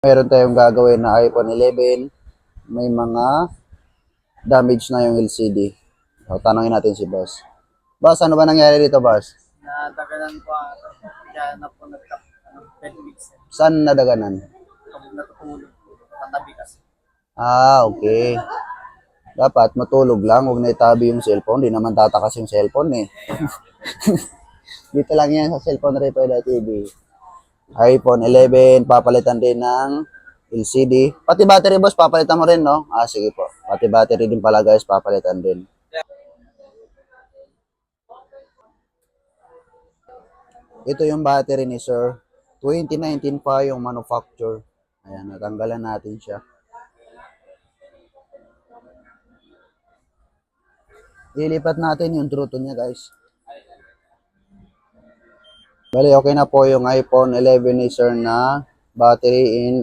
Meron tayong gagawin na iPhone 11. May mga damage na yung LCD. So, tanongin natin si boss. Boss, ano ba nangyari dito, boss? Nadaganan ko kaya na po nagtap 10 weeks. Saan nadaganan? Kapag natutulog po, katabi kasi. Okay. Dapat matulog lang, huwag na itabi yung cellphone. Di naman tatakas yung cellphone eh. Dito lang yan sa cellphone repair TV. iPhone 11, papalitan din ng LCD. Pati battery, boss, papalitan mo rin, no? Sige po. Pati battery din pala, guys, papalitan din. Ito yung battery ni sir. 2019 pa yung manufacture. Ayan, natanggalan natin siya. Ilipat natin yung truto niya, guys. Bali, okay na po yung iPhone 11 ni sir na battery in